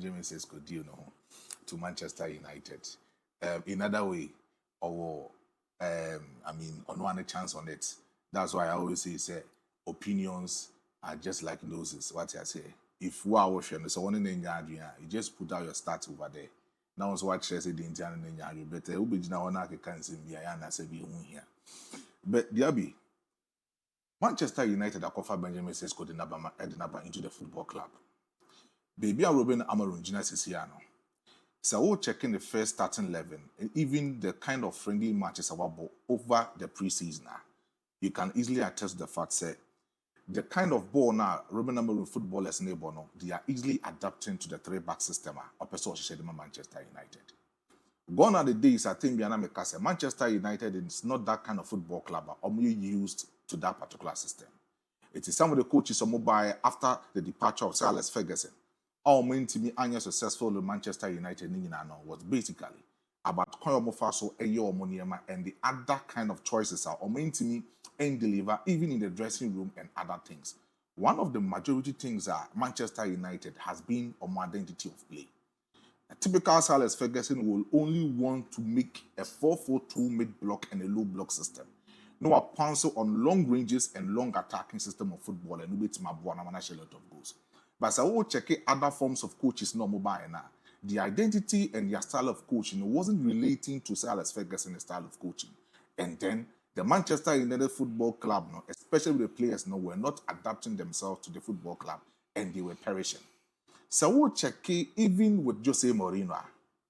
Benjamin Sesko deal to Manchester United. In other way, or on one chance on it. That's why I always say opinions are just like noses. What I say. If we are watching, so one in the you just put out your stats over there. Now, so what Chelsea the Indian in the better. Who be now one can see me and say be here. But DIABY, Manchester United are offer Benjamin Sesko the Naba into the football club. Baby, I Ruben Amorim Gina Sisiano. So we'll check in the first starting 11 and even the kind of friendly matches about over the preseason. You can easily attest the fact that the kind of ball now Ruben Amorim footballers in the they are easily adapting to the 3-back system of Manchester United. Gone are the days I think Manchester United is not that kind of football club only used to that particular system. It is some of the coaches mobile after the departure of Sir Alex Ferguson. All main team anya successful in Manchester United was basically about Koyomofaso, Eyo Omoniema, and the other kind of choices are main team and deliver even in the dressing room and other things. One of the majority things are Manchester United has been on identity of play. A typical Sir Alex Ferguson will only want to make a 4-4-2 mid-block and a low-block system. No pencil on long ranges and long attacking system of football and no bit my boy na share lot of goals. But I will check other forms of coaches no mobile now. The identity and their style of coaching wasn't relating to Sir Alex Ferguson's style of coaching. And then the Manchester United Football Club, especially the players, were not adapting themselves to the football club and they were perishing. So we'll check even with Jose Mourinho.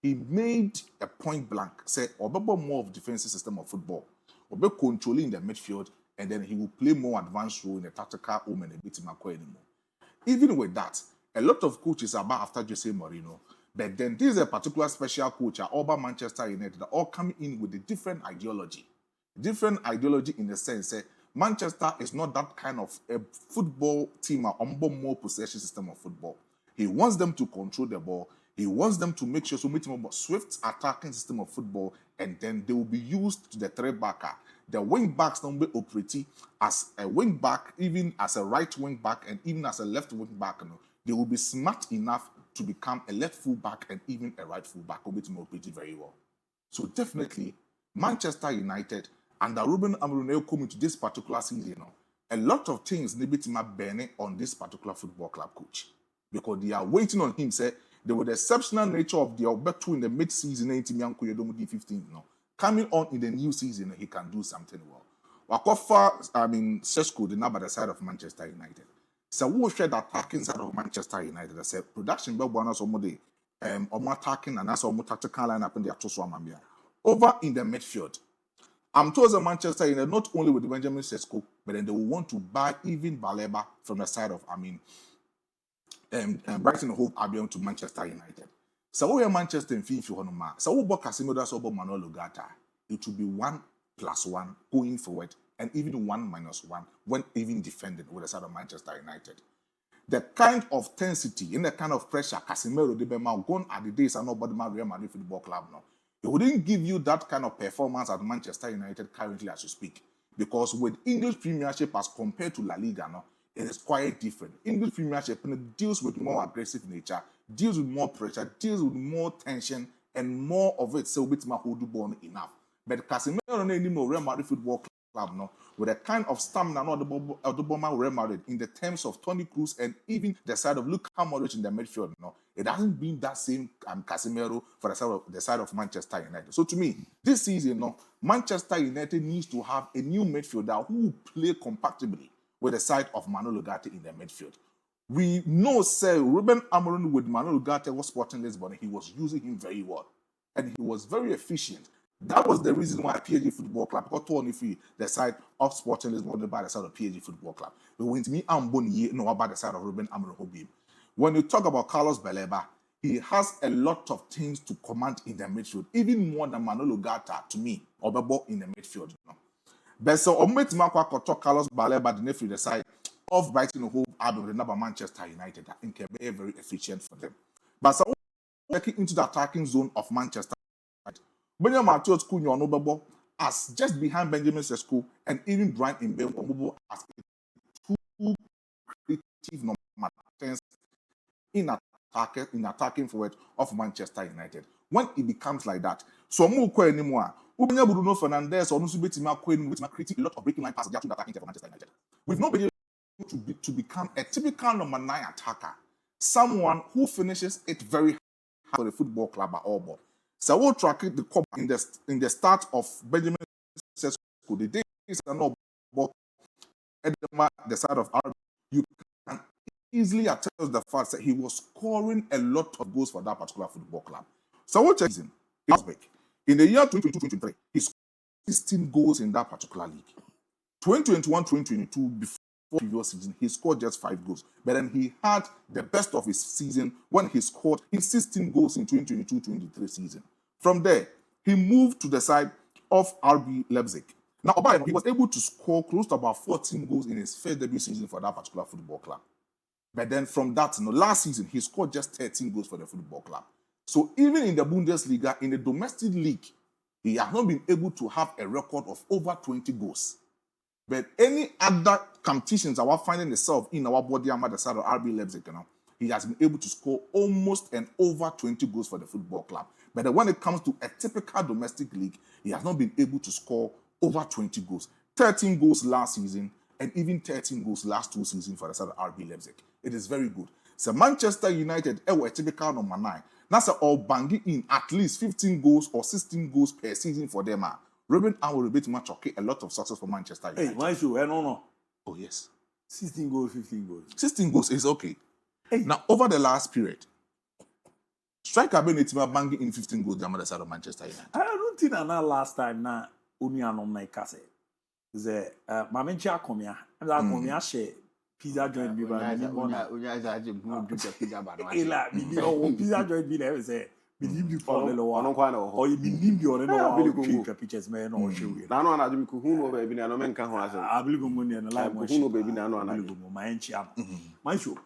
He made a point blank, say, Obaba more of defensive system of football, Obe controlling the midfield, and then he will play more advanced role in the tactical home and a bit anymore. Even with that, a lot of coaches are back after Jose Mourinho. But then this is a particular special coach at Oba Manchester United that all coming in with a different ideology. Different ideology in the sense that Manchester is not that kind of a football team or more possession system of football. He wants them to control the ball. He wants them to make sure to meet him about swift attacking system of football, and then they will be used to the 3-backer. The wing backs don't be operating as a wing back, even as a right wing back, and even as a left wing back. They will be smart enough to become a left full back and even a right full back. Will be operating very well. So definitely, Manchester United under Ruben Amorim coming to this particular season, a lot of things need to be burning on this particular football club coach because they are waiting on him. Say they were the exceptional nature of the Alberto in the mid-season 15. Coming on in the new season, he can do something well. Wakofa, Sesko, the number the side of Manchester United. So we share the attacking side of Manchester United. I said production be one some day, attacking and that's almost tactical lineup in the Atoswamambia. Over in the midfield, I'm told that Manchester United not only with Benjamin Sesko, but then they will want to buy even Baleba from the side of Brighton Hove Albion to Manchester United. So we are Manchester in FIFA Honoma. So we bought Casemiro Sobo Manuel Ugarte. It will be 1+1 going forward, and even 1-1 when even defending with the side of Manchester United. The kind of intensity and the kind of pressure Casemiro de Bema gone at the days and nobody man Real Madrid Football Club now. It wouldn't give you that kind of performance at Manchester United currently as you speak. Because with English Premiership as compared to La Liga now, it is quite different. English Premiership deals with more aggressive nature, deals with more pressure, deals with more tension, and more of it. So bit more enough. But Casemiro no anymore Real Madrid Football Club no with a kind of stamina not the bomber Real Madrid in the terms of Toni Kroos and even the side of Luka Modric in the midfield. No, it hasn't been that same Casemiro for the side of Manchester United. So to me, this season, Manchester United needs to have a new midfielder who will play compatibly with the side of Manuel Ugarte in the midfield. We know, Ruben Amorim with Manuel Ugarte was Sporting Lisbon, he was using him very well. And he was very efficient. That was the reason why PSG Football Club got torn if the side of Sporting Lisbon by the side of PSG Football Club. But when me Amboni know about the side of Ruben Amorim. When you talk about Carlos Baleba, he has a lot of things to command in the midfield, even more than Manuel Ugarte to me, or Bebo in the midfield. But so Carlos Baleba the nephew the side of Brighton Hove Albion the number Manchester United. I think very, very efficient for them. But so getting into the attacking zone of Manchester United. Benjamin Matheus Cunha Onobabo as just behind Benjamin Sesko and even Brian Mbeumo as two creative number 10s in attacking forward of Manchester United. When it becomes like that, so more anymore. Bruno Fernandes or Nusubetima creating a lot of breaking line passes to attacking for Manchester United. We've not been able to become a typical number 9 attacker, someone who finishes it very hard for the football club at all. But so we'll track the cup in the start of Benjamin Sesko. The days are not about the side of RB. You can easily attest the fact that he was scoring a lot of goals for that particular football club. So what season? In the year 2022-2023, he scored 16 goals in that particular league. 2021-2022, before the previous season, he scored just 5 goals. But then he had the best of his season when he scored 16 goals in 2022-2023 season. From there, he moved to the side of RB Leipzig. Now, he was able to score close to about 14 goals in his first debut season for that particular football club. But then from that, last season, he scored just 13 goals for the football club. So even in the Bundesliga, in the domestic league, he has not been able to have a record of over 20 goals. But any other competitions that we're finding himself in our body under the side of RB Leipzig, he has been able to score almost and over 20 goals for the football club. But then when it comes to a typical domestic league, he has not been able to score over 20 goals. 13 goals last season, and even 13 goals last 2 seasons for the side of RB Leipzig. It is very good. So Manchester United, a typical number 9. That's all banging in at least 15 goals or 16 goals per season for them. Ruben Amorim will match a lot of success for Manchester United. Hey, why should I no? Oh yes. 16 goals, 15 goals. 16 goals is okay. Hey. Now over the last period, striker been banging in 15 goals on the side of Manchester United. I don't think that last time na only anom na ikase. The Mamenchi akomia. Akomia share pizza joint bi ba ni bona. Onya zaje bu du pizza ba no. Ela bibi o pizza joint bi na say bibi bi for le wa. Ono kwa na ho. O bibi bi ono na wa twa pictures me na o show. Na no na adum ku hu no ba bi na no menka ho ase. Abiligo mo ni na live mo. Hu no ba bi na no na. Abiligo mo Mamenchi am. My show.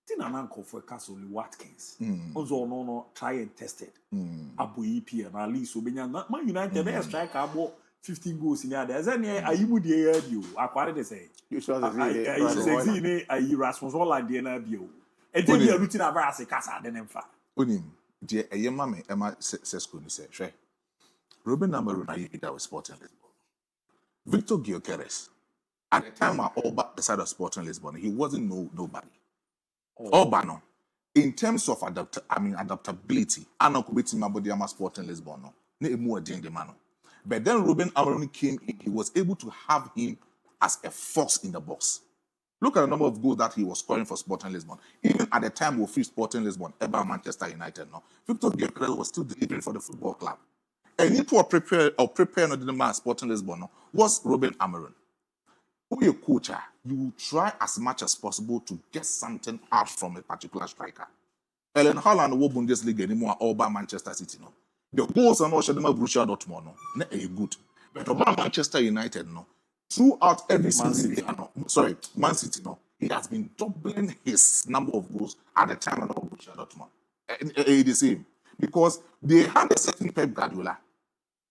Tina na for Castle Watkins. Also no try and test it. ABOU EP na at least obenya Man United be strike abo 15 goals in there. Eze ne ayimu de ya bio. Akware de say. You sure say say ne ayi responsible like de na bio. E dey be routine aba as kasa de nemfa. Onim de eyema me ema Sesko ni say hwe. Ruben Amorim na yi that was Sporting Lisbon. Victor Gyökeres at the time all back the side of Sporting Lisbon, he wasn't nobody. Obano, in terms of adaptability, Sporting Lisbon, but then Ruben Amorim came in, he was able to have him as a force in the box. Look at the number of goals that he was scoring for Sporting Lisbon. Even at the time we free Sporting Lisbon, about Manchester United, Victor Gyökeres was still delivering for the football club. And he to prepare the man Sporting Lisbon was Ruben Amorim. When you're a coach, you try as much as possible to get something out from a particular striker. Erling Haaland won Bundesliga anymore all by Manchester City. The goals are not showing Borussia Dortmund. Not good. But about Manchester United, throughout every season, Man City, he has been doubling his number of goals at the time of Borussia Dortmund. The same. Because they had a certain Pep Guardiola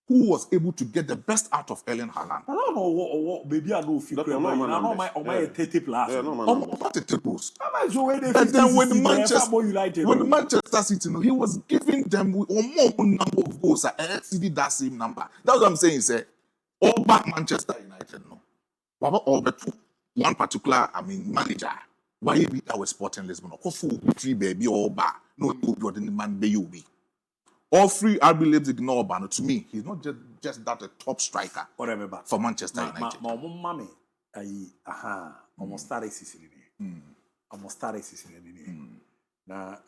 who was able to get the best out of Erling Haaland. I don't know what maybe I know if you know my 30 plus. About 30 goals. And then when Manchester City, he was giving them more number of goals that exceeded that same number. That's what I'm saying, sir. All back Manchester United, all but one particular, manager. Why he beat our Sporting Lisbon? Three baby all back. No, you didn't man be. All 3 RB Leipzig to me, he's not just that a top striker for Manchester United. Mommy, almost started Sicily. Almost started Sicily. Now,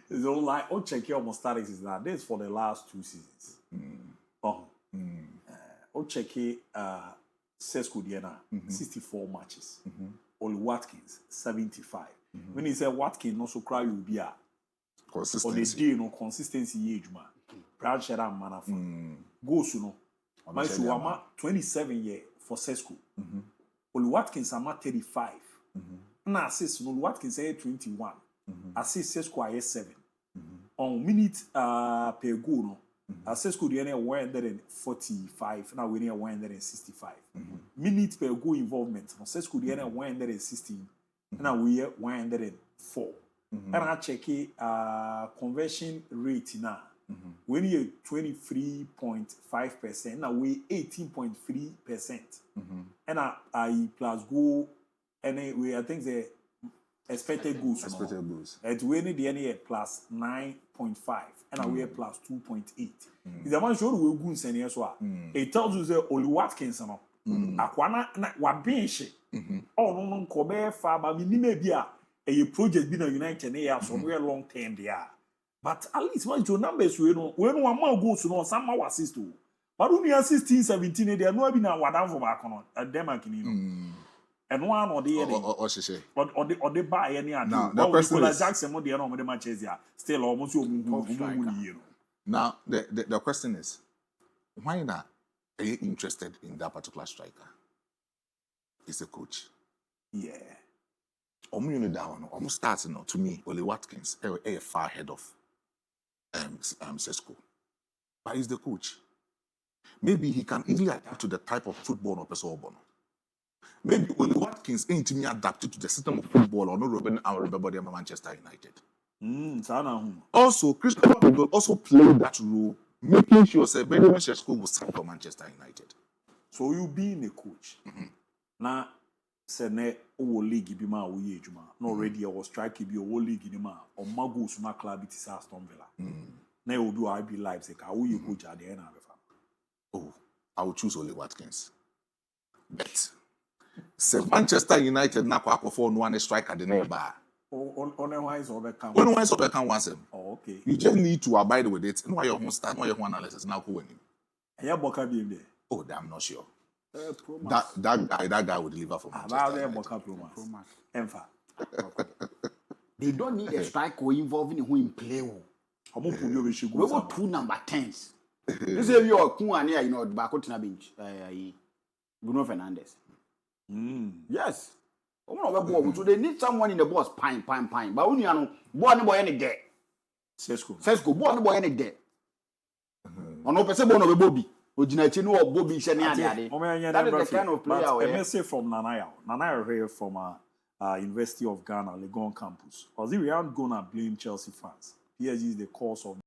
it's all like, check your almost started Sicily. Now, this is for the last 2 seasons. Check Sesko Diana, 64 matches. Oli Watkins, 75. When he said Watkins also cry will be a consistency. Or the day consistency age man. Brad Sheran Manafa. Goes my show 27 years for Sesko. Oli Watkins ama 35. Na assist no Watkins 21. Assist Sesko 7. On minute per goal Sesko the 145. Now we near 165. Minute per goal involvement. Sesko the 116. Now we 104. And I check conversion rate now. When you 23.5%, now we 18.3%. And I plus go anyway, I think the expected goals. Expected goals. At when the NA plus 9.5 and I wear plus 2.8. Is the man sure we goons and yes, it tells you the only Watkins no. Akwana na wabinshi. Oh no kobe fa ba mi may be a project been a United year so we long term there. But at least once your numbers we know when one more goes no some more assist to. But only 16, 17 they are no been a wadam for back on a Denmark and one or the or the buy any other. Now the question is Jackson what the other matches here still almost you. Now the question is why not are you interested in that particular striker? He's a coach. Yeah. Almost starting to me, Oli Watkins, a far ahead of Sesko. But he's the coach. Maybe he can easily adapt to the type of football or person. Maybe Oli Watkins ain't me adapted to the system of football or no Robin everybody at Manchester United. Also, Christian will also play that role, making sure that Benjamin Sesko will sign for Manchester United. So you being a coach. Now, say ne o league bi ma wo ye adwuma. No already I was striking bi o league ni ma o mago so ma club it is Aston Villa. Na o do IB Leipzig ka wo ye coach at the end of Oh, I will choose Oli Watkins. But say Manchester United na kwa for no one striker the neighbor. Only wise over can. When one so can once him. Oh, okay. You just need to abide with it. No your start, no your analysis now go win. Yeah, Boka be there. Oh, I'm not sure. That guy would deliver for Manchester They don't need a striker involving who in play. We go two number 10s. This is your Kuania, you know, back on bench. Bruno Fernandes. Yes. So they need someone in the box, pine. But when you know, boy any day. Sesko, boy any day. On no person bono Bobby. That is the kind of player. A message from Nanaya. Nanaya here from University of Ghana, Legon campus. Because we aren't gonna blame Chelsea fans. PSG is the cause of